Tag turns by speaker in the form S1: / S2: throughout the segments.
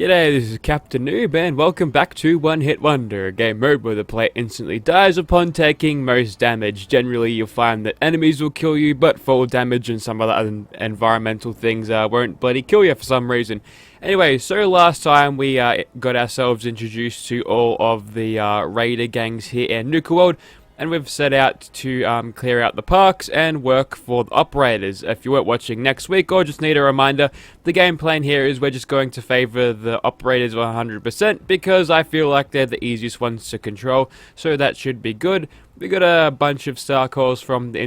S1: G'day, this is Captain Noob and welcome back to One Hit Wonder, a game mode where the player instantly dies upon taking most damage. Generally you'll find that enemies will kill you, but fall damage and some other environmental things won't bloody kill you for some reason. Anyway, so last time we got ourselves introduced to all of the raider gangs here in Nuka World, and we've set out to clear out the parks and work for the operators. If you weren't watching next week or just need a reminder, the game plan here is we're just going to favour the operators 100% because I feel like they're the easiest ones to control, so that should be good. We got a bunch of star cores from the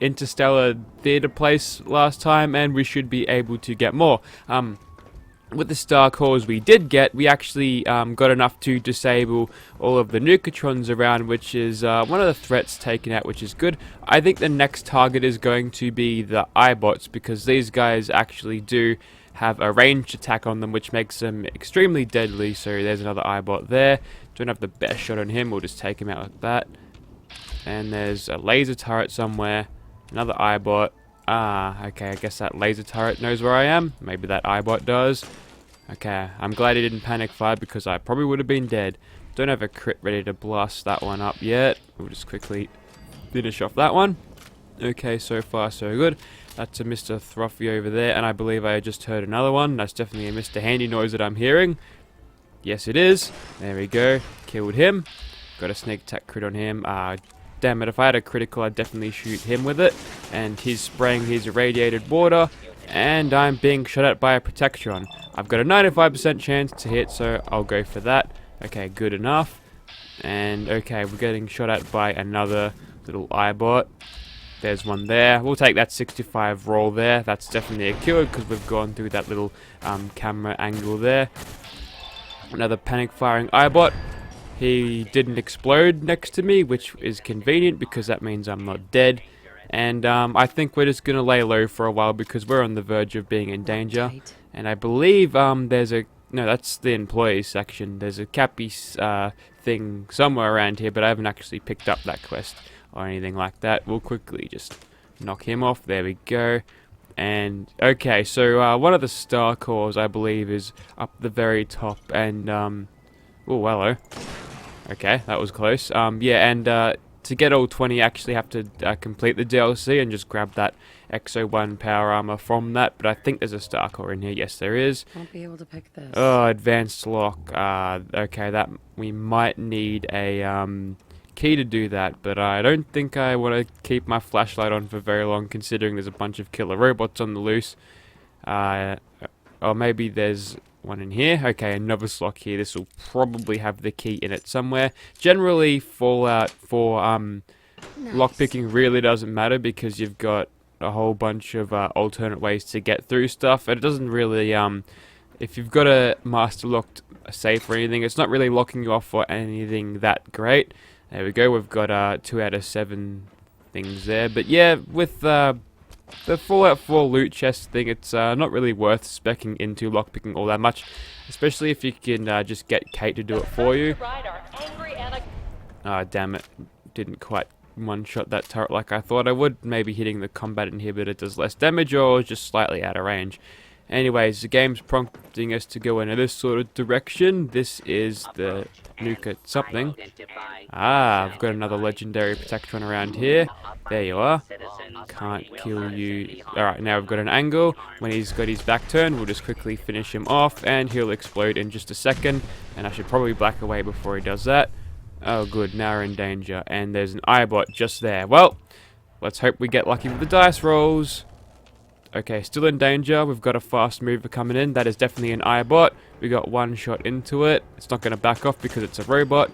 S1: Interstellar Theatre place last time, and we should be able to get more. With the star cores we did get, we actually got enough to disable all of the nucatrons around, which is one of the threats taken out, which is good. I think the next target is going to be the iBots, because these guys actually do have a ranged attack on them, which makes them extremely deadly. So there's another iBot there. Don't have the best shot on him, we'll just take him out like that. And there's a laser turret somewhere, another iBot. Okay, I guess that laser turret knows where I am. Maybe that iBot does. Okay, I'm glad he didn't panic fire because I probably would have been dead. Don't have a crit ready to blast that one up yet. We'll just quickly finish off that one. Okay, so far so good. That's a Mr. Thruffy over there, and I believe I just heard another one. That's definitely a Mr. Handy noise that I'm hearing. Yes, it is. There we go. Killed him. Got a sneak attack crit on him. Damn it, if I had a critical, I'd definitely shoot him with it. And he's spraying his irradiated water, and I'm being shot at by a Protectron. I've got a 95% chance to hit, so I'll go for that. Okay, good enough. And okay, we're getting shot at by another little iBot. There's one there. We'll take that 65 roll there. That's definitely a kill because we've gone through that little camera angle there. Another panic firing iBot. He didn't explode next to me, which is convenient because that means I'm not dead. And I think we're just going to lay low for a while because we're on the verge of being in danger. And I believe there's a... No, that's the employees section. There's a Cappy thing somewhere around here, but I haven't actually picked up that quest or anything like that. We'll quickly just knock him off. There we go. And okay, so one of the star cores, I believe, is up the very top. And oh, hello. Okay, that was close. Yeah, and to get all 20, you actually have to complete the DLC and just grab that XO1 power armor from that. But I think there's a star core in here. Yes, there is.
S2: Won't be able to pick this.
S1: Oh, advanced lock. Okay, that we might need a key to do that, but I don't think I want to keep my flashlight on for very long, considering there's a bunch of killer robots on the loose. Or maybe there's one in here. Okay, another lock here. This will probably have the key in it somewhere. Generally, Fallout 4 lockpicking really doesn't matter because you've got a whole bunch of alternate ways to get through stuff. And it doesn't really, if you've got a master locked safe or anything, it's not really locking you off for anything that great. There we go. We've got 2 out of 7 things there. But yeah, with the Fallout 4 loot chest thing, it's not really worth specking into lockpicking all that much, especially if you can just get Kate to do it for you. Damn it, didn't quite one-shot that turret like I thought I would. Maybe hitting the combat inhibitor does less damage or just slightly out of range. Anyways, the game's prompting us to go in this sort of direction. This is the Nuka something. I've got another legendary Protectron around here. There you are. Can't kill you. Alright, now we've got an angle. When he's got his back turned, we'll just quickly finish him off, and he'll explode in just a second. And I should probably black away before he does that. Oh good, now we're in danger. And there's an iBot just there. Well, let's hope we get lucky with the dice rolls. Okay, still in danger. We've got a fast mover coming in. That is definitely an iBot. We got one shot into it. It's not going to back off because it's a robot.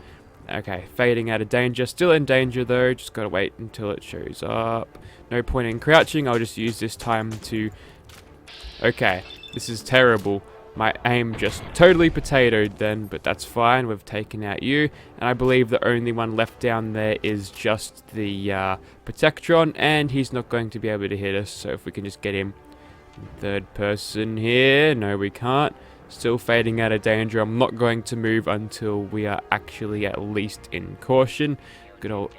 S1: Okay, fading out of danger. Still in danger though. Just got to wait until it shows up. No point in crouching. I'll just use this time to... Okay, this is terrible. My aim just totally potatoed then, but that's fine. We've taken out you. And I believe the only one left down there is just the Protectron, and he's not going to be able to hit us. So if we can just get him in third person here. No, we can't. Still fading out of danger. I'm not going to move until we are actually at least in caution. Good old...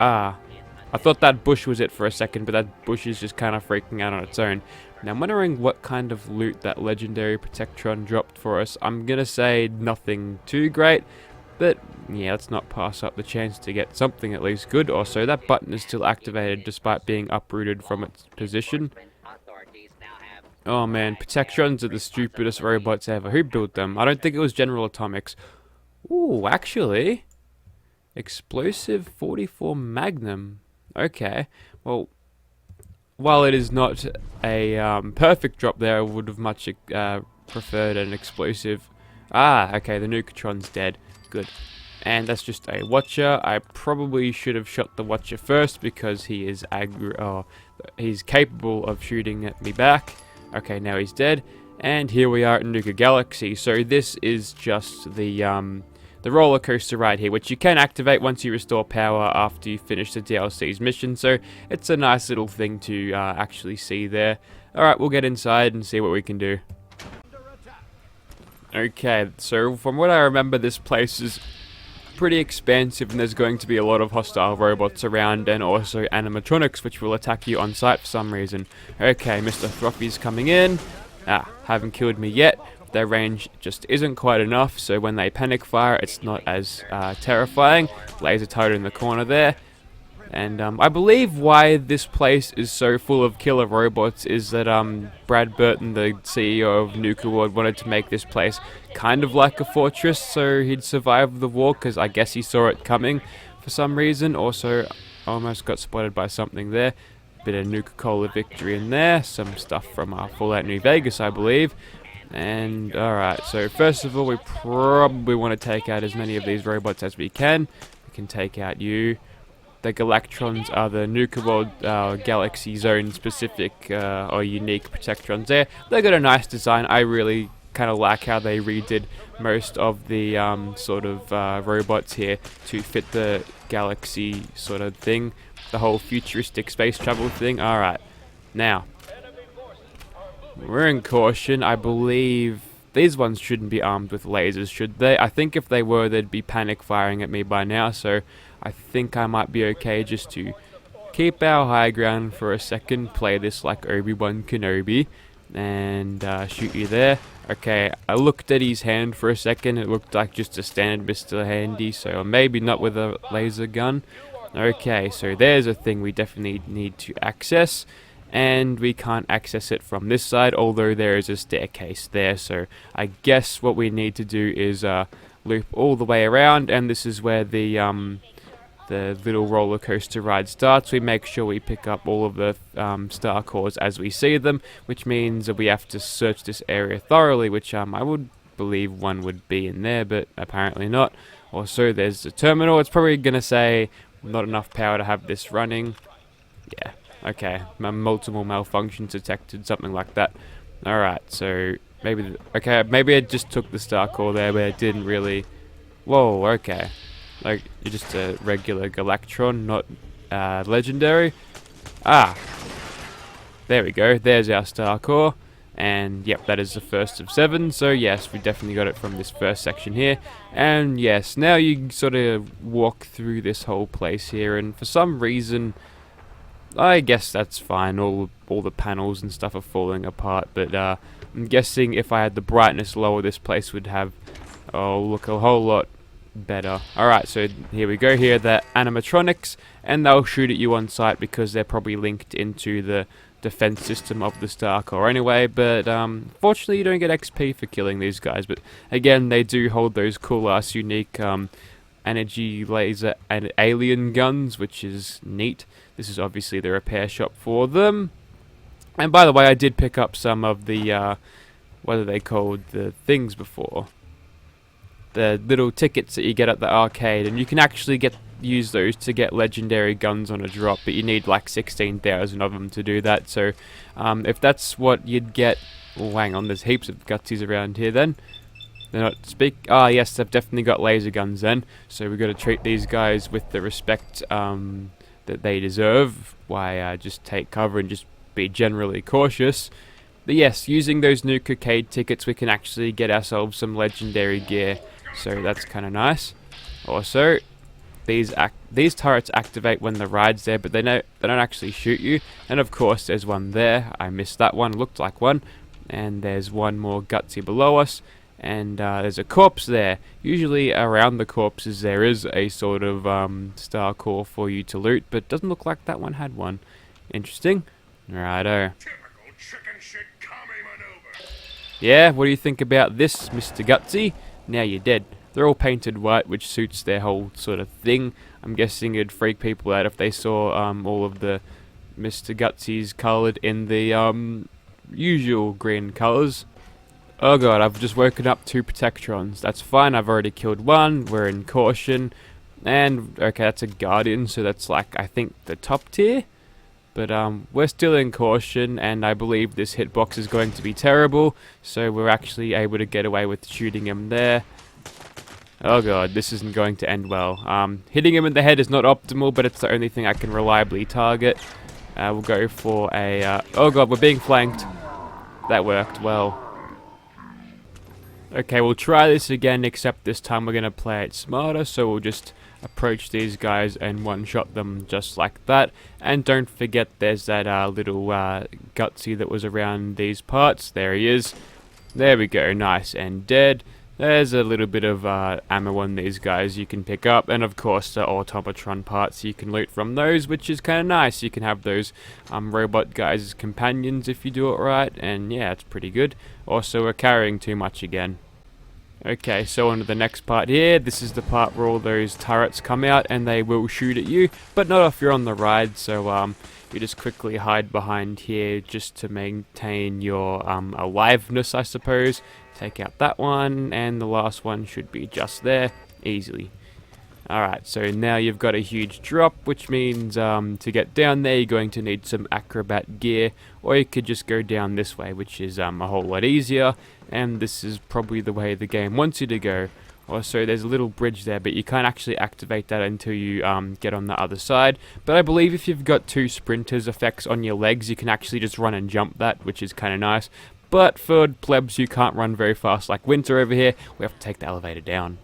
S1: I thought that bush was it for a second, but that bush is just kind of freaking out on its own. Now I'm wondering what kind of loot that legendary Protectron dropped for us. I'm gonna say nothing too great, but yeah, let's not pass up the chance to get something at least good. Also, that button is still activated despite being uprooted from its position. Oh man, Protectrons are the stupidest robots ever. Who built them? I don't think it was General Atomics. Ooh, actually, Explosive 44 Magnum. Okay, well, while it is not a perfect drop there, I would have much preferred an explosive. Ah, okay, the Nukatron's dead. Good. And that's just a Watcher. I probably should have shot the Watcher first because he is he's capable of shooting at me back. Okay, now he's dead. And here we are at Nuka Galaxy. So this is just the roller coaster ride here, which you can activate once you restore power after you finish the DLC's mission. So it's a nice little thing to actually see there. Alright, we'll get inside and see what we can do. Okay, so from what I remember, this place is pretty expansive and there's going to be a lot of hostile robots around and also animatronics which will attack you on sight for some reason. Okay, Mr. Throffy's coming in. Haven't killed me yet. Their range just isn't quite enough, so when they panic fire, it's not as terrifying. Laser turret in the corner there. And I believe why this place is so full of killer robots is that Brad Burton, the CEO of Nuka World, wanted to make this place kind of like a fortress, so he'd survive the war, because I guess he saw it coming for some reason. Also, almost got spotted by something there. Bit of Nuka-Cola victory in there. Some stuff from Fallout New Vegas, I believe. And alright, so first of all, we probably want to take out as many of these robots as we can. We can take out you. The Galactrons are the Nuka World Galaxy Zone specific or unique Protectrons there. They got a nice design. I really kind of like how they redid most of the sort of robots here to fit the galaxy sort of thing. The whole futuristic space travel thing. Alright, now we're in caution. I believe these ones shouldn't be armed with lasers, should they? I think if they were, they'd be panic firing at me by now, so I think I might be okay just to keep our high ground for a second, play this like Obi-Wan Kenobi, and shoot you there. Okay, I looked at his hand for a second. It looked like just a standard Mr. Handy, so maybe not with a laser gun. Okay, so there's a thing we definitely need to access. And we can't access it from this side, although there is a staircase there, so I guess what we need to do is loop all the way around, and this is where the little roller coaster ride starts. We make sure we pick up all of the star cores as we see them, which means that we have to search this area thoroughly, which I would believe one would be in there, but apparently not. Also, there's the terminal. It's probably going to say not enough power to have this running. Yeah. Okay, multiple malfunctions detected, something like that. Alright, so maybe maybe it just took the star core there, but it didn't really. Whoa, okay. Like, you're just a regular Galactron, not legendary. Ah, there we go. There's our star core, and yep, that is the first of 7. So yes, we definitely got it from this first section here. And yes, now you sort of walk through this whole place here, and for some reason, I guess that's fine. All the panels and stuff are falling apart, but I'm guessing if I had the brightness lower, this place would have look a whole lot better. Alright, so here we go. Here, the animatronics, and they'll shoot at you on sight because they're probably linked into the defense system of the star core anyway. But fortunately, you don't get XP for killing these guys. But again, they do hold those cool ass unique energy laser and alien guns, which is neat. This is obviously the repair shop for them. And by the way, I did pick up some of the what are they called, the things before, the little tickets that you get at the arcade, and you can actually use those to get legendary guns on a drop, but you need like 16,000 of them to do that. So if that's what you'd get, oh, hang on, there's heaps of gutsies around here then. They're not ah yes, they've definitely got laser guns then, so we've got to treat these guys with the respect that they deserve. Why just take cover and just be generally cautious. But yes, using those Nuka-Cade tickets, we can actually get ourselves some legendary gear, so that's kind of nice. Also, these turrets activate when the ride's there, but they don't actually shoot you. And of course, there's one there. I missed that one. Looked like one. And there's one more gutsy below us. And there's a corpse there. Usually around the corpses there is a sort of star core for you to loot, but doesn't look like that one had one. Interesting. Righto.
S2: Typical chicken shit commie maneuver.
S1: Yeah, what do you think about this, Mr. Gutsy? Now you're dead. They're all painted white, which suits their whole sort of thing. I'm guessing it'd freak people out if they saw all of the Mr. Gutsies coloured in the usual green colours. Oh god, I've just woken up 2 Protectrons. That's fine, I've already killed one. We're in Caution. And, okay, that's a Guardian, so that's like, I think, the top tier. But we're still in Caution, and I believe this hitbox is going to be terrible. So we're actually able to get away with shooting him there. Oh god, this isn't going to end well. Hitting him in the head is not optimal, but it's the only thing I can reliably target. We'll go for a... oh god, we're being flanked. That worked well. Okay, we'll try this again, except this time we're going to play it smarter, so we'll just approach these guys and one-shot them just like that. And don't forget there's that little gutsy that was around these parts. There he is. There we go, nice and dead. There's a little bit of ammo on these guys you can pick up, and of course the automatron parts you can loot from those, which is kind of nice. You can have those robot guys as companions if you do it right, and yeah, it's pretty good. Also, we're carrying too much again. Okay, so on to the next part here. This is the part where all those turrets come out and they will shoot at you, but not if you're on the ride, so you just quickly hide behind here just to maintain your aliveness, I suppose. Take out that one, and the last one should be just there, easily. Alright, so now you've got a huge drop, which means to get down there you're going to need some acrobat gear, or you could just go down this way, which is a whole lot easier, and this is probably the way the game wants you to go. Also, there's a little bridge there, but you can't actually activate that until you get on the other side. But I believe if you've got 2 sprinters effects on your legs, you can actually just run and jump that, which is kind of nice. But for plebs who can't run very fast like Winter over here, we have to take the elevator down.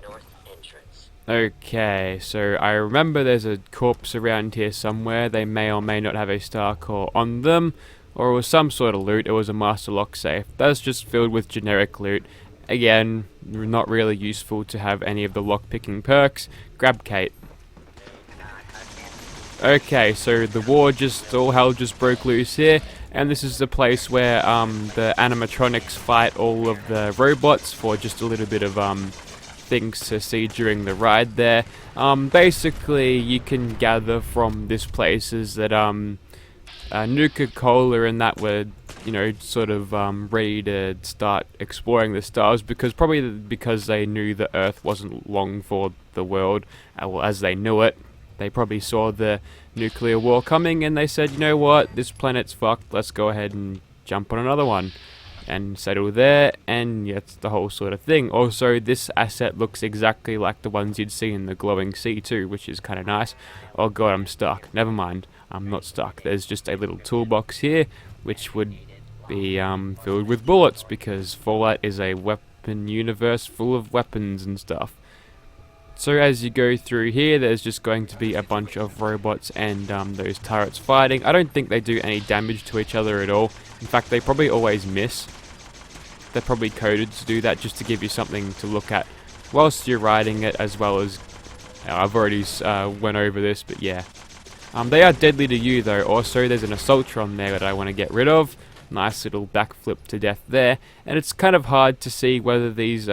S3: North entrance.
S1: Okay, so I remember there's a corpse around here somewhere. They may or may not have a star core on them, or it was some sort of loot. It was a master lock safe. That's just filled with generic loot. Again, not really useful to have any of the lock-picking perks. Grab Kate. Okay, so the war all hell just broke loose here, and this is the place where the animatronics fight all of the robots for just a little bit of things to see during the ride there. Basically, you can gather from this place is that Nuka-Cola and that were, you know, sort of ready to start exploring the stars, because they knew the Earth wasn't long for the world, well, as they knew it. They probably saw the nuclear war coming and they said, you know what, this planet's fucked, let's go ahead and jump on another one and settle there, and yeah, it's the whole sort of thing. Also, this asset looks exactly like the ones you'd see in the glowing sea too, which is kind of nice. Oh god, I'm stuck. Never mind, I'm not stuck. There's just a little toolbox here which would be filled with bullets, because Fallout is a weapon universe full of weapons and stuff. So as you go through here, there's just going to be a bunch of robots and those turrets fighting. I don't think they do any damage to each other at all. In fact, they probably always miss. They're probably coded to do that just to give you something to look at whilst you're riding it, as well as... I've already went over this, but yeah. They are deadly to you though. Also, there's an Assaultron there that I want to get rid of. Nice little backflip to death there. And it's kind of hard to see whether these...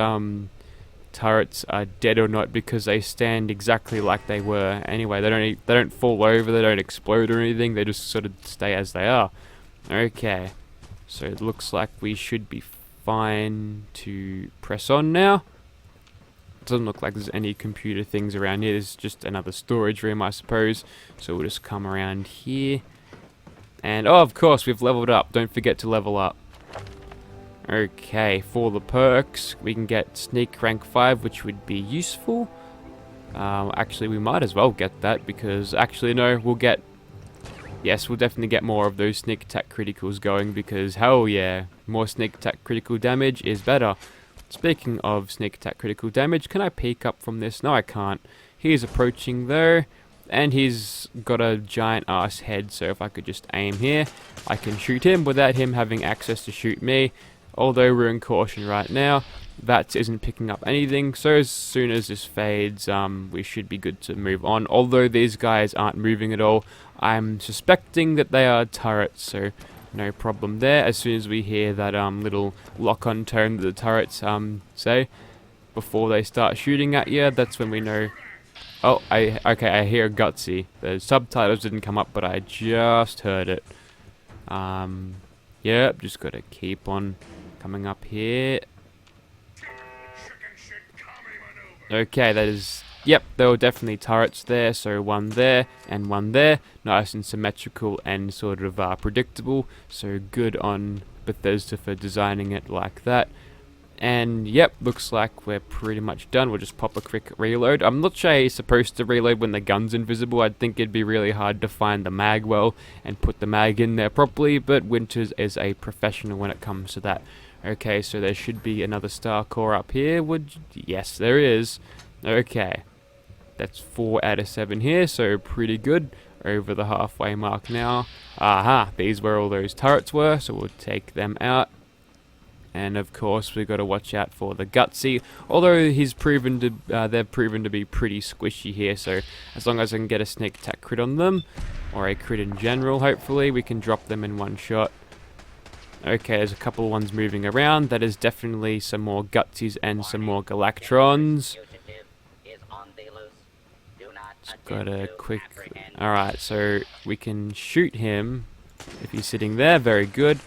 S1: turrets are dead or not, because they stand exactly like they were anyway. They don't fall over, they don't explode or anything, they just sort of stay as they are. Okay, so it looks like we should be fine to press on now. Doesn't look like there's any computer things around here. There's just another storage room, I suppose. So we'll just come around here, and oh, of course we've leveled up. Don't forget to level up. Okay, for the perks, we can get Sneak rank 5, which would be useful. Actually, we might as well get that, because actually, no, we'll definitely get more of those sneak attack criticals going, because hell yeah, more sneak attack critical damage is better. Speaking of sneak attack critical damage, can I peek up from this? No, I can't. He's approaching though, and he's got a giant ass head, so if I could just aim here, I can shoot him without him having access to shoot me. Although we're in caution right now, that isn't picking up anything, so as soon as this fades, we should be good to move on. Although these guys aren't moving at all, I'm suspecting that they are turrets, so no problem there. As soon as we hear that little lock-on tone that the turrets say before they start shooting at you, that's when we know. Oh, okay, I hear Gutsy. The subtitles didn't come up, but I just heard it. Yep, just gotta keep on coming up here.
S2: Chicken shit commie maneuver.
S1: Okay, that is... Yep, there were definitely turrets there, so one there and one there. Nice and symmetrical and sort of predictable, so good on Bethesda for designing it like that. And yep, looks like we're pretty much done. We'll just pop a quick reload. I'm not sure he's supposed to reload when the gun's invisible. I'd think it'd be really hard to find the mag well and put the mag in there properly, but Winters is a professional when it comes to that. Okay, so there should be another star core up here. Yes, there is. Okay, that's 4 out of 7 here, so pretty good. Over the halfway mark now. Aha, these where all those turrets were, so we'll take them out. And of course, we've got to watch out for the Gutsy. Although they've proven to be pretty squishy here. So as long as I can get a sneak attack crit on them, or a crit in general, hopefully we can drop them in one shot. Okay, there's a couple of ones moving around. That is definitely some more Gutsies and some more Galactrons. Just got a quick. All right, so we can shoot him if he's sitting there. Very good.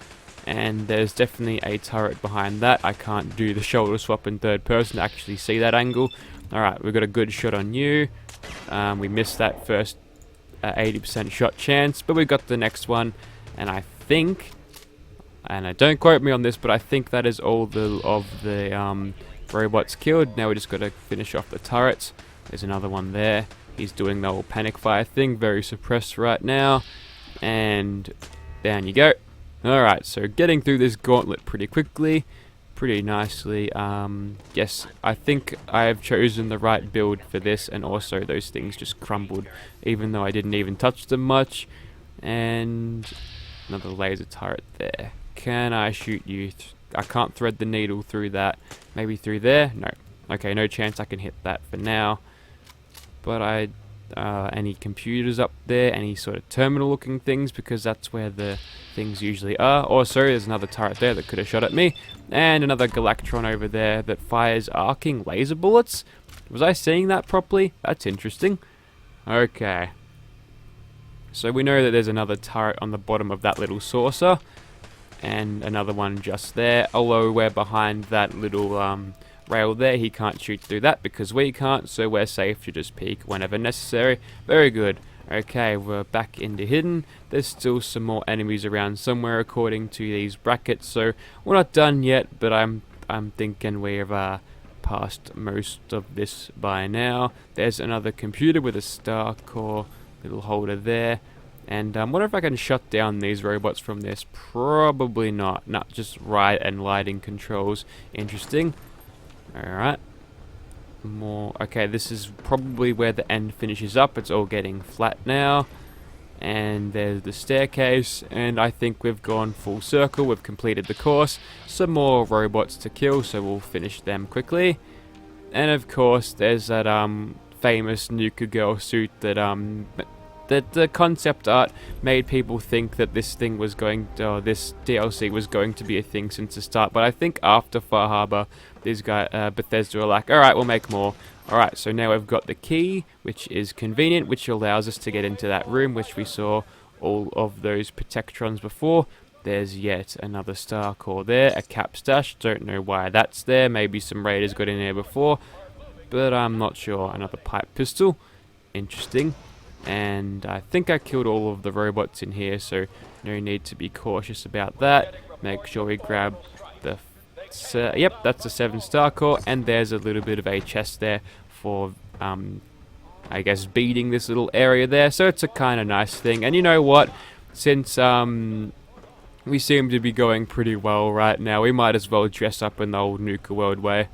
S1: And there's definitely a turret behind that. I can't do the shoulder swap in third person to actually see that angle. Alright, we've got a good shot on you. We missed that first 80% shot chance, but we got the next one. And I think, and don't quote me on this, but I think that is all of the robots killed. Now we just got to finish off the turrets. There's another one there. He's doing the whole panic fire thing, very suppressed right now. And down you go. Alright, so getting through this gauntlet pretty quickly, pretty nicely. Yes, I think I have chosen the right build for this, and also those things just crumbled, even though I didn't even touch them much. And another laser turret there. Can I shoot you? I can't thread the needle through that. Maybe through there? No. Okay, no chance I can hit that for now. But any computers up there, any sort of terminal looking things, because that's where the things usually are. Also, there's another turret there that could have shot at me, and another Galactron over there that fires arcing laser bullets. Was I seeing that properly? That's interesting. Okay, so we know that there's another turret on the bottom of that little saucer, and another one just there, although we're behind that little rail there. He can't shoot through that because we can't, so we're safe to just peek whenever necessary. Very good. Okay, we're back into hidden. There's still some more enemies around somewhere according to these brackets, so we're not done yet, but I'm thinking we've passed most of this by now. There's another computer with a star core little holder there. And wonder if I can shut down these robots from this. Probably not. Not just right and lighting controls. Interesting. Alright. More. Okay, this is probably where the end finishes up. It's all getting flat now. And there's the staircase. And I think we've gone full circle. We've completed the course. Some more robots to kill, so we'll finish them quickly. And of course, there's that famous Nuka Girl suit that the concept art made people think that this thing was going to, or this DLC was going to be a thing since the start. But I think after Far Harbor, these guys, Bethesda were like, alright, we'll make more. Alright, so now we've got the key, which is convenient, which allows us to get into that room, which we saw all of those Protectrons before. There's yet another star core there, a cap stash, don't know why that's there, maybe some raiders got in there before, but I'm not sure. Another pipe pistol, interesting. And I think I killed all of the robots in here, so no need to be cautious about that. Make sure we grab the... yep, that's a 7-star core, and there's a little bit of a chest there for, I guess, beating this little area there. So it's a kind of nice thing. And you know what? Since we seem to be going pretty well right now, we might as well dress up in the old Nuka World way.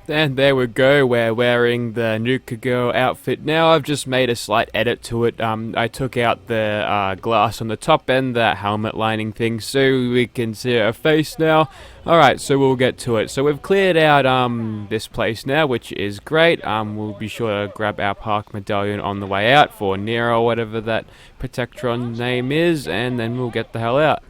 S1: And there we go, we're wearing the Nuka Girl outfit now. I've just made a slight edit to it. I took out the glass on the top and the helmet lining thing so we can see her face now. Alright, so we'll get to it. So we've cleared out this place now, which is great. We'll be sure to grab our park medallion on the way out for Nero, whatever that Protectron's name is, and then we'll get the hell out.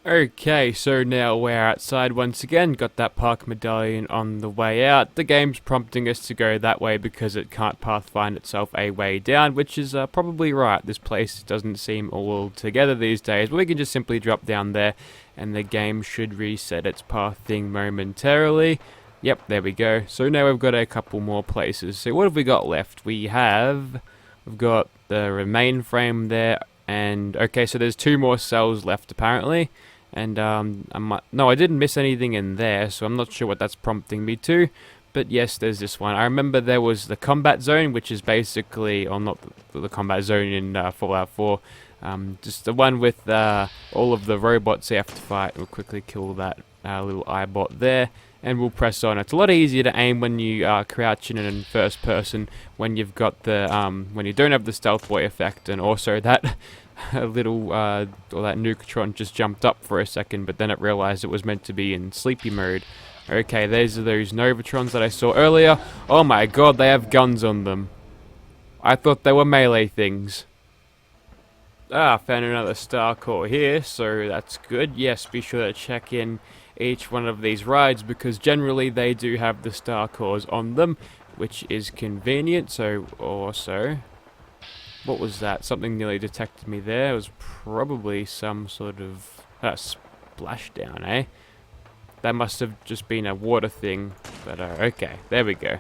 S1: Okay, so now we're outside once again, got that park medallion on the way out. The game's prompting us to go that way because it can't pathfind itself a way down, which is probably right. This place doesn't seem all together these days, but we can just simply drop down there and the game should reset its pathing momentarily. Yep, there we go. So now we've got a couple more places. So what have we got left? We've got the mainframe there, and okay, so there's 2 more cells left apparently. And no, I didn't miss anything in there, so I'm not sure what that's prompting me to. But yes, there's this one. I remember there was the combat zone, which is basically, or not the combat zone in Fallout 4, just the one with all of the robots you have to fight. We'll quickly kill that little eyebot there, and we'll press on. It's a lot easier to aim when you are crouching in first person, when you've got the when you don't have the stealth boy effect, and also that little or that Nukatron just jumped up for a second, but then it realized it was meant to be in sleepy mode. Okay, these are those Novatrons that I saw earlier. Oh my god, they have guns on them. I thought they were melee things. Found another star core here, so that's good. Yes, be sure to check in each one of these rides because generally they do have the star cores on them, which is convenient. So also, what was that? Something nearly detected me there. It was probably some sort of splashdown, eh? That must have just been a water thing. But okay, there we go.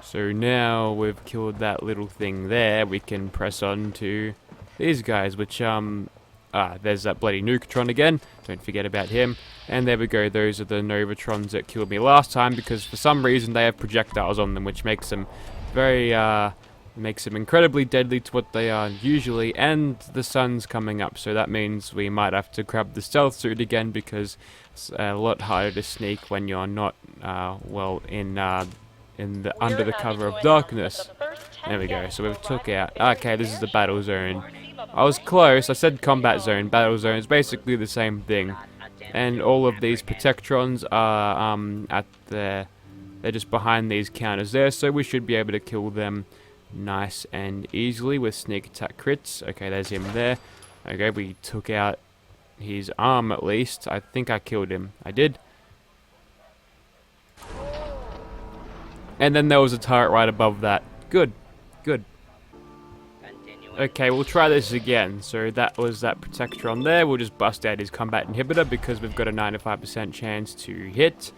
S1: So now we've killed that little thing there, we can press on to these guys, which there's that bloody Nukatron again. Don't forget about him. And there we go. Those are the Novatrons that killed me last time because for some reason they have projectiles on them, which makes them incredibly deadly to what they are usually, and the sun's coming up, so that means we might have to grab the stealth suit again because it's a lot harder to sneak when you're not under the cover of darkness. There we go, so we've took out, okay, this is the battle zone. I was close, I said combat zone, battle zone is basically the same thing. And all of these Protectrons are they're just behind these counters there, so we should be able to kill them nice and easily with sneak attack crits. Okay, there's him there. Okay, we took out his arm at least. I think I killed him. I did. And then there was a turret right above that. Good. Good. Okay, we'll try this again. So that was that Protectron there. We'll just bust out his combat inhibitor because we've got a 95% chance to hit.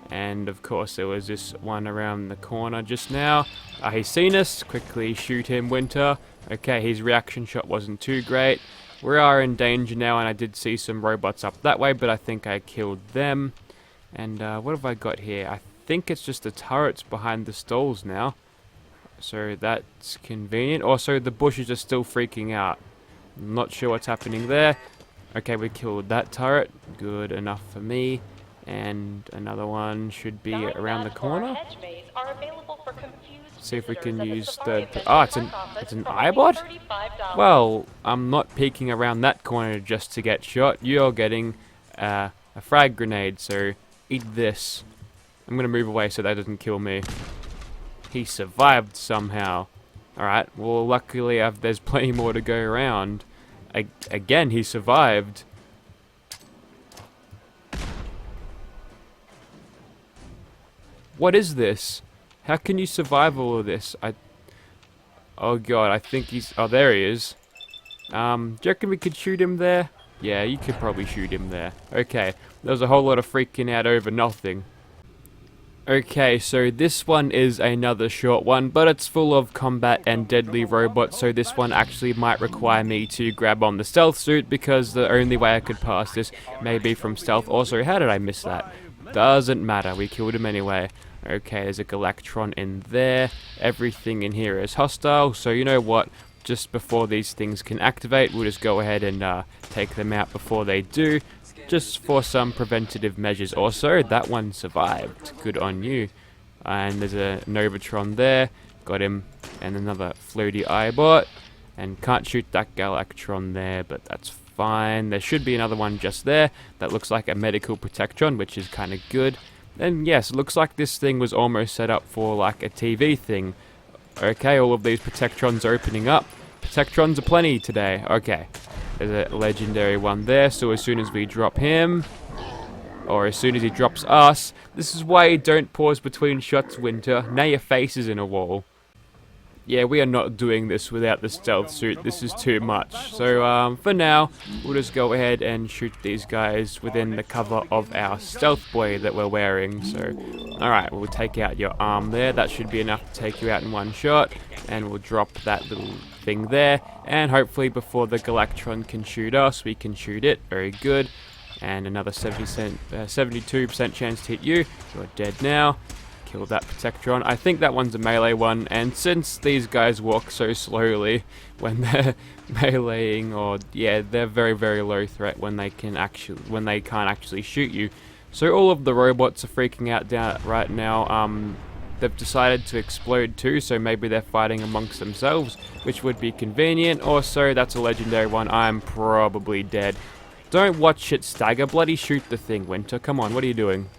S1: And of course there was this one around the corner just now. He's seen us. Quickly shoot him, Winter. Okay, his reaction shot wasn't too great. We are in danger now, and I did see some robots up that way, but I think I killed them. And what have I got here? I think it's just the turrets behind the stalls now. So that's convenient. Also, the bushes are still freaking out. I'm not sure what's happening there. Okay, we killed that turret. Good enough for me. And another one should be around the corner. See if we can use the... Oh, it's an eyebot? Well, I'm not peeking around that corner just to get shot. You're getting a frag grenade, so eat this. I'm going to move away so that doesn't kill me. He survived somehow. Alright, well luckily there's plenty more to go around. Again, he survived. What is this? How can you survive all of this? Oh god, I think he's... Oh, there he is. Do you reckon we could shoot him there? Yeah, you could probably shoot him there. Okay, there was a whole lot of freaking out over nothing. Okay, so this one is another short one, but it's full of combat and deadly robots, so this one actually might require me to grab on the stealth suit, because the only way I could pass this may be from stealth. Also, how did I miss that? Doesn't matter, we killed him anyway. Okay, there's a Galactron in there. Everything in here is hostile, so you know what? Just before these things can activate, we'll just go ahead and take them out before they do. Just for some preventative measures. Also, that one survived. Good on you. And there's a Novatron there. Got him. And another floaty Eyebot. And can't shoot that Galactron there, but that's fine. There should be another one just there. That looks like a medical Protectron, which is kind of good. And yes, it looks like this thing was almost set up for like a TV thing. Okay, all of these Protectrons are opening up. Protectrons are plenty today. Okay, there's a legendary one there. So as soon as we drop him, or as soon as he drops us, this is why you don't pause between shots, Winter. Now your face is in a wall. Yeah, we are not doing this without the stealth suit. This is too much. So for now, we'll just go ahead and shoot these guys within the cover of our stealth boy that we're wearing. So, alright, we'll take out your arm there. That should be enough to take you out in one shot. And we'll drop that little thing there. And hopefully before the Galactron can shoot us, we can shoot it. Very good. And another 72% chance to hit you. You're dead now. Kill that Protectron. I think that one's a melee one, and since these guys walk so slowly when they're meleeing, or yeah, they're very, very low threat when they can't actually shoot you. So all of the robots are freaking out down right now. They've decided to explode too, so maybe they're fighting amongst themselves, which would be convenient. Also, that's a legendary one. I'm probably dead. Don't watch it stagger. Bloody shoot the thing, Winter. Come on, what are you doing?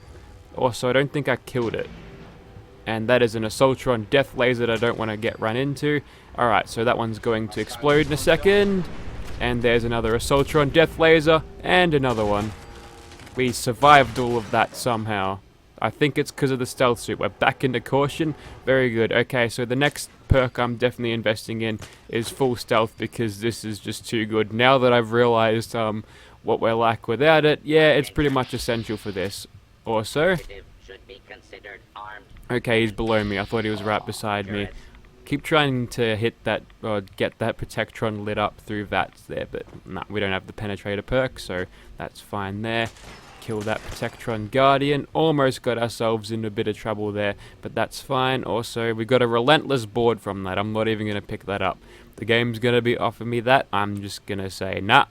S1: Also, I don't think I killed it. And that is an Assaultron death laser that I don't want to get run into. Alright, so that one's going to explode in a second. And there's another Assaultron death laser. And another one. We survived all of that somehow. I think it's because of the stealth suit. We're back into caution. Very good. Okay, so the next perk I'm definitely investing in is full stealth, because this is just too good. Now that I've realized what we're like without it, yeah, it's pretty much essential for this. Also, okay, he's below me. I thought he was right beside me. Keep trying to hit that, or get that Protectron lit up through VATS there, but nah, we don't have the Penetrator perk, so that's fine there. Kill that Protectron Guardian. Almost got ourselves into a bit of trouble there, but that's fine. Also, we got a Relentless board from that. I'm not even going to pick that up. The game's going to be offering me that. I'm just going to say, nah.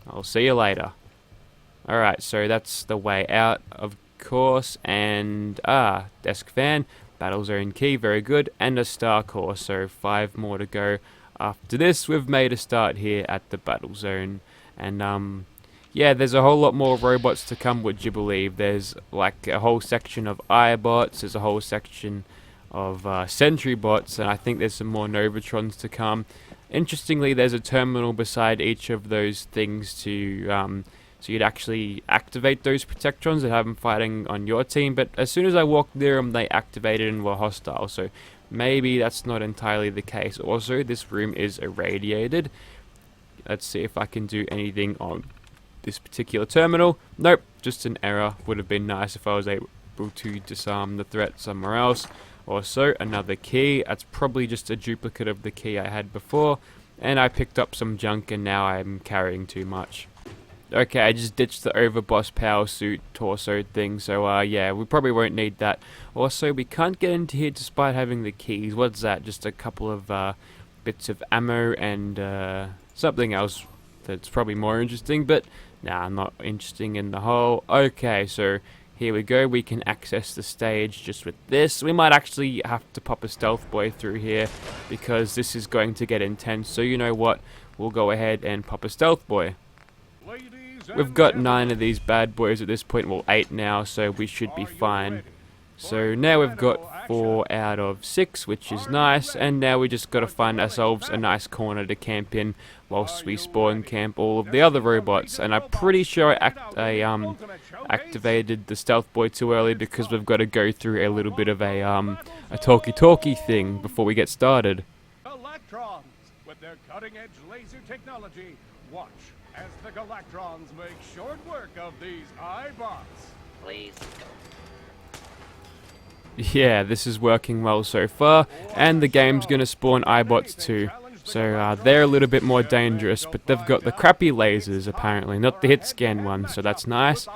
S1: I'll see you later. Alright, so that's the way out, of course, and desk fan, battle zone key, very good, and a star core, so 5 more to go. After this, we've made a start here at the battle zone, and yeah, there's a whole lot more robots to come, would you believe. There's like a whole section of Eyebots, there's a whole section of Sentry bots, and I think there's some more Novatrons to come. Interestingly, there's a terminal beside each of those things to so you'd actually activate those Protectrons and have them fighting on your team, but as soon as I walked near them, they activated and were hostile, so maybe that's not entirely the case. Also, this room is irradiated. Let's see if I can do anything on this particular terminal. Nope, just an error. Would have been nice if I was able to disarm the threat somewhere else. Also, another key. That's probably just a duplicate of the key I had before, and I picked up some junk and now I'm carrying too much. Okay, I just ditched the overboss power suit torso thing, so yeah, we probably won't need that. Also, we can't get into here despite having the keys. What's that? Just a couple of bits of ammo and something else that's probably more interesting, but nah, not interesting in the whole. Okay, so here we go. We can access the stage just with this. We might actually have to pop a stealth boy through here because this is going to get intense, so you know what? We'll go ahead and pop a stealth boy. We've got 9 of these bad boys at this point, well 8 now, so we should be fine. So now we've got 4 out of 6, which is nice, and now we just got to find ourselves a nice corner to camp in whilst we spawn camp all of the other robots. And I'm pretty sure I activated the stealth boy too early because we've got to go through a little bit of a talkie-talkie thing before we get started.
S2: Electrons, with their cutting-edge laser technology, watch as the Galactrons make short work of these Eyebots.
S3: Please.
S1: Yeah, this is working well so far, and the game's gonna spawn Eyebots too. So they're a little bit more dangerous, but they've got the crappy lasers apparently, not the hit scan one, so that's nice.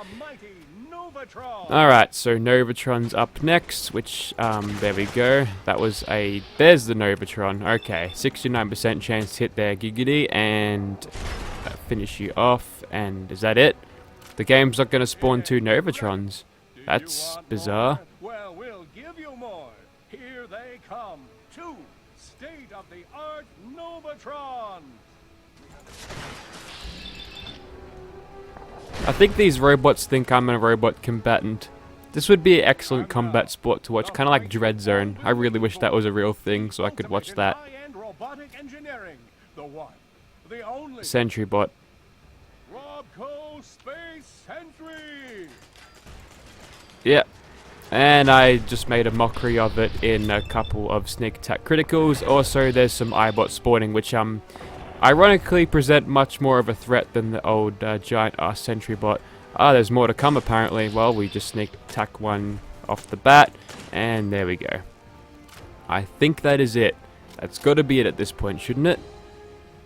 S1: Alright, so Novatron's up next, which, there we go. That was there's the Novatron. Okay, 69% chance to hit there, giggity, and finish you off, and is that it? The game's not going to spawn 2 Novatrons. That's bizarre.
S2: Well, we'll give Welcome to state-of-the-art Novatron.
S1: I think these robots think I'm a robot combatant. This would be an excellent combat sport to watch, kind of like Dread Zone. I really wish that was a real thing so I could watch that.
S2: Robotic engineering, the one, the only
S1: Sentry bot.
S2: Robco Space Sentry.
S1: Yeah. And I just made a mockery of it in a couple of sneak attack criticals. Also, there's some iBot spawning, which ironically present much more of a threat than the old giant sentry bot. There's more to come apparently. Well, we just sneak attack one off the bat, and there we go. I think that is it. That's got to be it at this point, shouldn't it?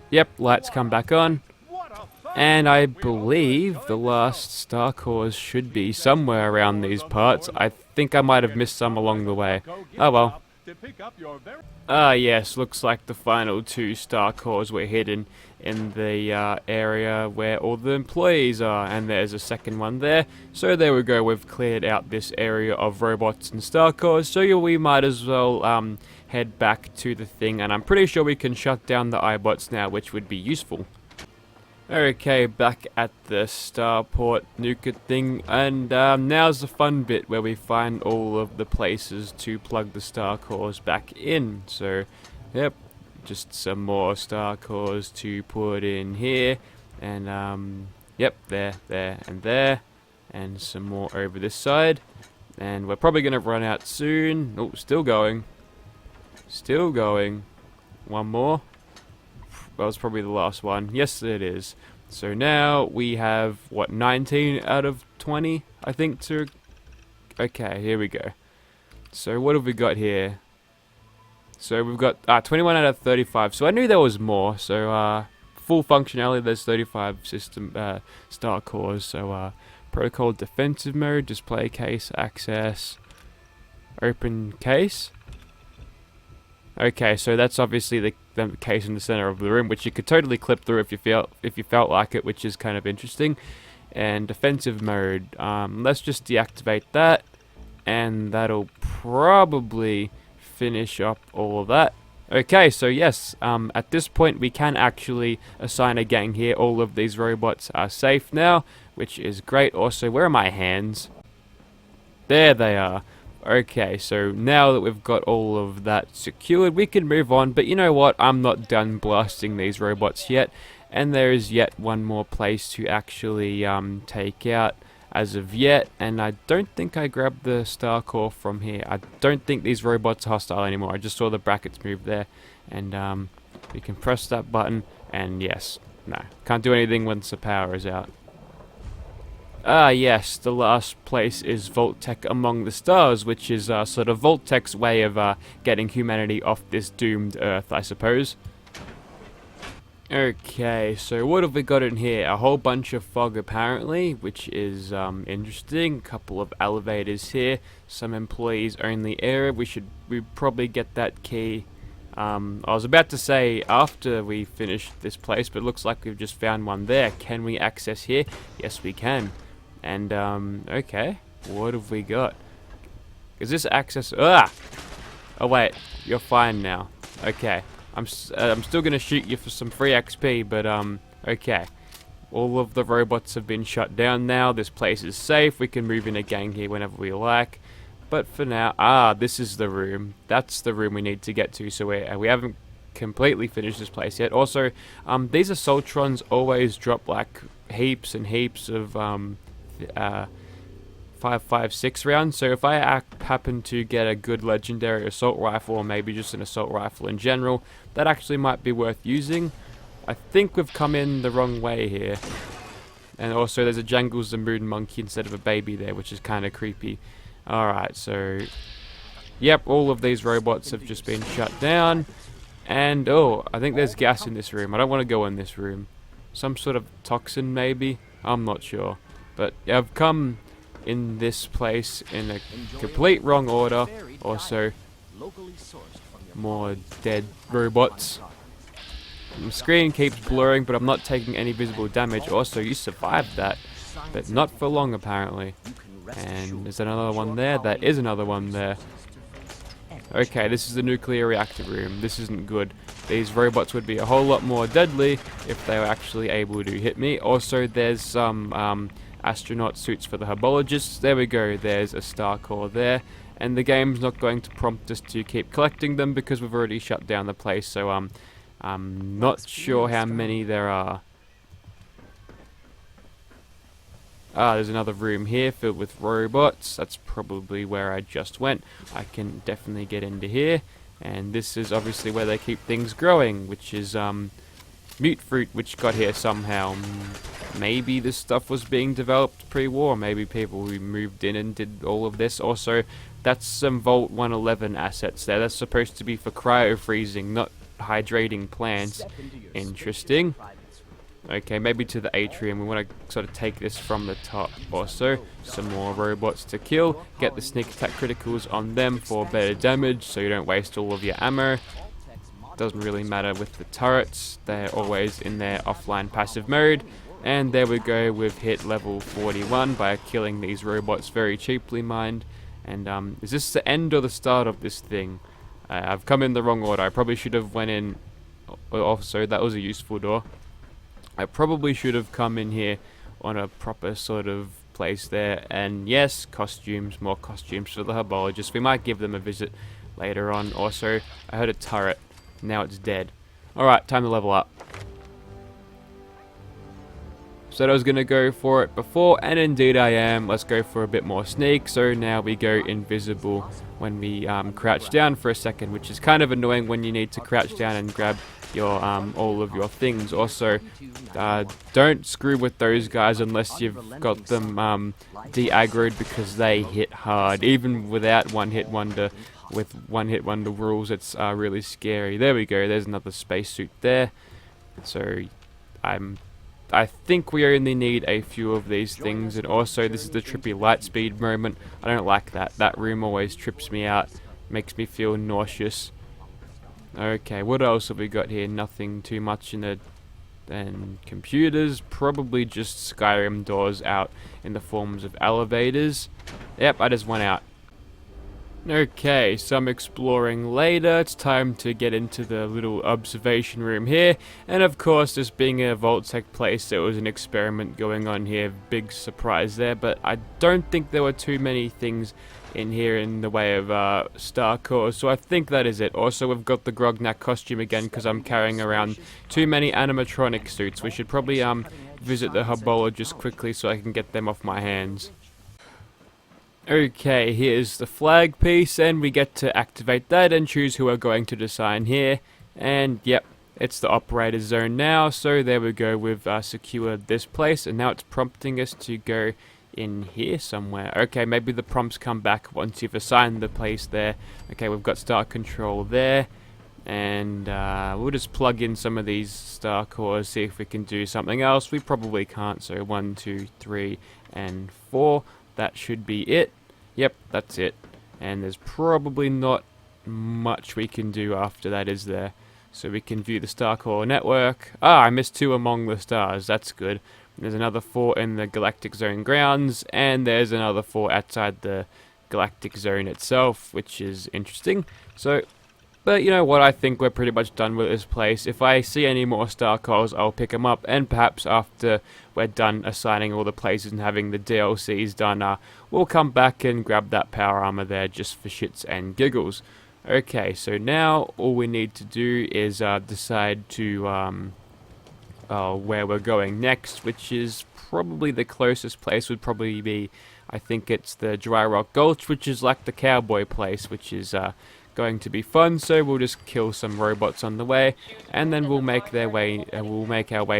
S1: Yep, lights come back on. And I believe the last star cores should be somewhere around these parts. I think I might have missed some along the way. Oh well. Yes, looks like the final 2 star cores were hidden in the area where all the employees are, and there's a second one there. So there we go, we've cleared out this area of robots and star cores, so we might as well head back to the thing, and I'm pretty sure we can shut down the iBots now, which would be useful. Okay, back at the starport nuke thing, and now's the fun bit where we find all of the places to plug the star cores back in. So, yep, just some more star cores to put in here, and yep, there, and some more over this side, and we're probably going to run out soon. Oh, still going. One more. That was probably the last one. Yes, it is. So now we have, what, 19 out of 20, I think, to... Okay, here we go. So what have we got here? So we've got 21 out of 35. So I knew there was more. So full functionality, there's 35 system star cores. So protocol defensive mode, display case, access, open case. Okay, so that's obviously the case in the center of the room, which you could totally clip through if you felt like it, which is kind of interesting. And defensive mode, let's just deactivate that, and that'll probably finish up all of that. Okay, so yes, at this point we can actually assign a gang here. All of these robots are safe now, which is great. Also, where are my hands? There they are. Okay, so now that we've got all of that secured, we can move on, but you know what, I'm not done blasting these robots yet, and there is yet one more place to actually take out as of yet, and I don't think I grabbed the star core from here. I don't think these robots are hostile anymore. I just saw the brackets move there, and we can press that button, and yes, no, can't do anything once the power is out. Yes, the last place is Vault-Tec Among the Stars, which is sort of Vault-Tec's way of getting humanity off this doomed Earth, I suppose. Okay, so what have we got in here? A whole bunch of fog apparently, which is interesting. A couple of elevators here, some employees only area. We probably get that key. I was about to say after we finish this place, but it looks like we've just found one there. Can we access here? Yes, we can. And, okay, what have we got? Is this access? Oh wait, you're fine now. Okay, I'm still gonna shoot you for some free XP, but, okay. All of the robots have been shut down now. This place is safe. We can move in a gang here whenever we like. But for now, this is the room. That's the room we need to get to, so we haven't completely finished this place yet. Also, these Assaultrons always drop, like, heaps and heaps of, 5.56 rounds, so if I happen to get a good legendary assault rifle, or maybe just an assault rifle in general, that actually might be worth using. I think we've come in the wrong way here, and also there's a Jangles the Moon monkey instead of a baby there, which is kind of creepy. Alright, so yep, all of these robots have just been shut down, and oh, I think there's gas in this room. I don't want to go in this room. Some sort of toxin maybe, I'm not sure. But I've come in this place in a complete wrong order. Also, more dead robots. The screen keeps blurring, but I'm not taking any visible damage. Also, you survived that, but not for long apparently. And there's another one there. There is another one there. Okay, this is the nuclear reactor room. This isn't good. These robots would be a whole lot more deadly if they were actually able to hit me. Also, there's some astronaut suits for the herbologists. There we go. There's a star core there. And the game's not going to prompt us to keep collecting them because we've already shut down the place. So I'm not sure how many there are. Ah, there's another room here filled with robots. That's probably where I just went. I can definitely get into here. And this is obviously where they keep things growing, which is mute fruit, which got here somehow. Maybe this stuff was being developed pre-war. Maybe people who moved in and did all of this. Also, that's some Vault 111 assets there. That's supposed to be for cryo-freezing, not hydrating plants. Interesting. Okay, maybe to the atrium. We want to sort of take this from the top. Also, some more robots to kill. Get the sneak attack criticals on them for better damage, so you don't waste all of your ammo. Doesn't really matter with the turrets. They're always in their offline passive mode. And there we go, we've hit level 41 by killing these robots very cheaply, mind. And is this the end or the start of this thing? I've come in the wrong order. I probably should have went in. Also, that was a useful door. I probably should have come in here on a proper sort of place there. And yes, costumes, more costumes for the herbologists. We might give them a visit later on. Also, I heard a turret. Now it's dead. Alright, time to level up. Said I was going to go for it before, and indeed I am. Let's go for a bit more sneak. So now we go invisible when we crouch down for a second, which is kind of annoying when you need to crouch down and grab your all of your things. Also, don't screw with those guys unless you've got them de-aggroed, because they hit hard. Even without one-hit wonder, with one-hit wonder rules, it's really scary. There we go. There's another spacesuit there. So I think we only need a few of these things. And also, this is the trippy light speed moment. I don't like that. That room always trips me out. Makes me feel nauseous. Okay, what else have we got here? Nothing too much in the... And computers. Probably just Skyrim doors out in the forms of elevators. Yep, I just went out. Okay, some exploring later. It's time to get into the little observation room here. And of course, this being a Vault-Tec place, there was an experiment going on here. Big surprise there, but I don't think there were too many things in here in the way of star cores, so I think that is it. Also, we've got the Grognak costume again because I'm carrying around too many animatronic suits. We should probably visit the herbologist quickly so I can get them off my hands. Okay, here's the flag piece, and we get to activate that and choose who we're going to design here. And yep, it's the operator zone now, so there we go, we've secured this place, and now it's prompting us to go in here somewhere. Okay, maybe the prompts come back once you've assigned the place there. Okay, we've got star control there, and we'll just plug in some of these star cores, see if we can do something else. We probably can't, so 1, 2, 3, and 4. That should be it. Yep, that's it. And there's probably not much we can do after that, is there? So we can view the star core network. Ah, I missed 2 among the stars. That's good. There's another 4 in the Galactic Zone grounds, and there's another 4 outside the Galactic Zone itself, which is interesting. So, but you know what, I think we're pretty much done with this place. If I see any more star cores, I'll pick them up, and perhaps after we're done assigning all the places and having the DLCs done, we'll come back and grab that power armor there just for shits and giggles. Okay, so now all we need to do is decide to where we're going next, which is probably the closest place would probably be, I think it's the Dry Rock Gulch, which is like the cowboy place, which is going to be fun. So we'll just kill some robots on the way, and then we'll make our way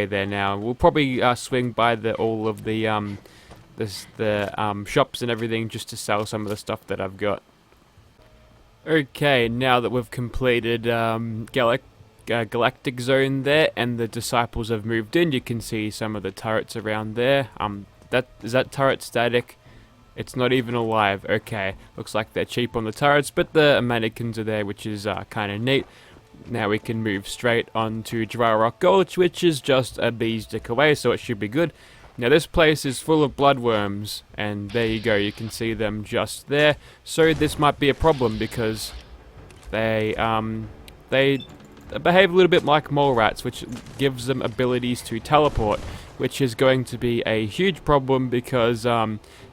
S1: there now. We'll probably swing by all of the shops and everything just to sell some of the stuff that I've got. Okay, now that we've completed Galactic Zone there, and the disciples have moved in, you can see some of the turrets around there. Is that turret static? It's not even alive. Okay, looks like they're cheap on the turrets, but the mannequins are there, which is kind of neat. Now we can move straight on to Dry Rock Gulch, which is just a bee's dick away, so it should be good. Now this place is full of bloodworms, and there you go, you can see them just there. So this might be a problem because They behave a little bit like mole rats, which gives them abilities to teleport, which is going to be a huge problem because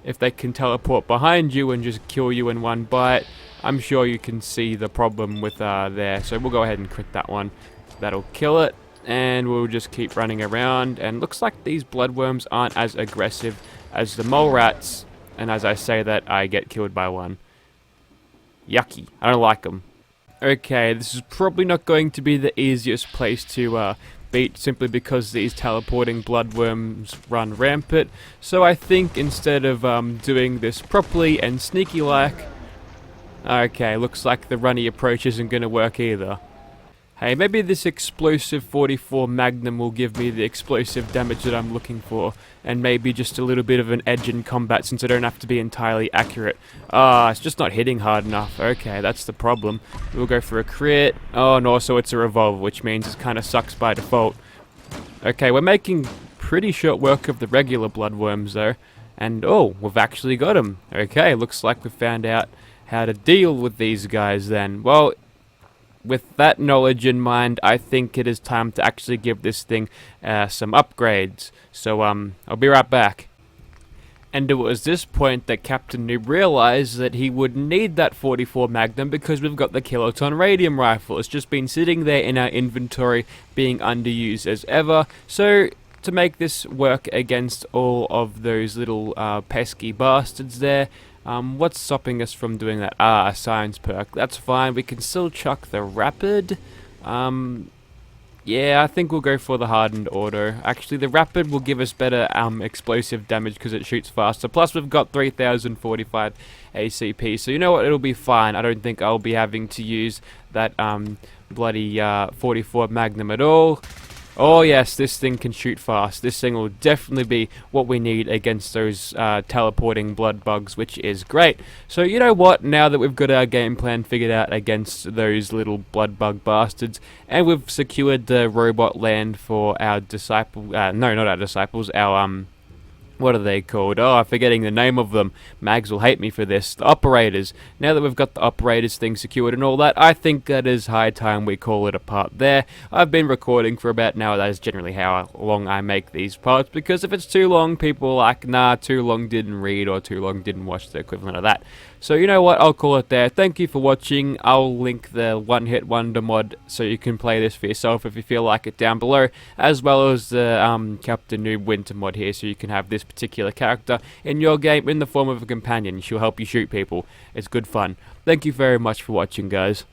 S1: if they can teleport behind you and just kill you in one bite, I'm sure you can see the problem with there. So we'll go ahead and crit that one. That'll kill it, and we'll just keep running around. And looks like these bloodworms aren't as aggressive as the mole rats, and as I say that, I get killed by one. Yucky. I don't like them. Okay, this is probably not going to be the easiest place to beat, simply because these teleporting bloodworms run rampant. So I think instead of doing this properly and sneaky like, okay, looks like the runny approach isn't going to work either. Hey, maybe this explosive 44 Magnum will give me the explosive damage that I'm looking for, and maybe just a little bit of an edge in combat since I don't have to be entirely accurate. It's just not hitting hard enough. Okay, that's the problem. We'll go for a crit. Oh, and also it's a revolver, which means it kind of sucks by default. Okay, we're making pretty short work of the regular bloodworms though, and oh, we've actually got them. Okay, looks like we've found out how to deal with these guys then. Well, with that knowledge in mind, I think it is time to actually give this thing some upgrades. So I'll be right back. And it was this point that Captain Noob realized that he would need that 44 Magnum because we've got the kiloton radium rifle. It's just been sitting there in our inventory being underused as ever. So to make this work against all of those little pesky bastards there, what's stopping us from doing that? A science perk. That's fine. We can still chuck the rapid. Yeah, I think we'll go for the hardened auto. Actually, the rapid will give us better explosive damage because it shoots faster. Plus, we've got 3045 ACP. So you know what? It'll be fine. I don't think I'll be having to use that bloody 44 Magnum at all. Oh yes, this thing can shoot fast. This thing will definitely be what we need against those teleporting blood bugs, which is great. So you know what, now that we've got our game plan figured out against those little blood bug bastards, and we've secured the robot land for our no, not our disciples, our what are they called? Oh, I'm forgetting the name of them. Mags will hate me for this. The operators. Now that we've got the operators thing secured and all that, I think that is high time we call it a part there. I've been recording for about an hour. That is generally how long I make these parts, because if it's too long, people are like, nah, too long didn't read or too long didn't watch, the equivalent of that. So you know what, I'll call it there. Thank you for watching. I'll link the One Hit Wonder mod so you can play this for yourself if you feel like it down below, as well as the Captain Noob Winter mod here, so you can have this particular character in your game in the form of a companion. She'll help you shoot people. It's good fun. Thank you very much for watching, guys.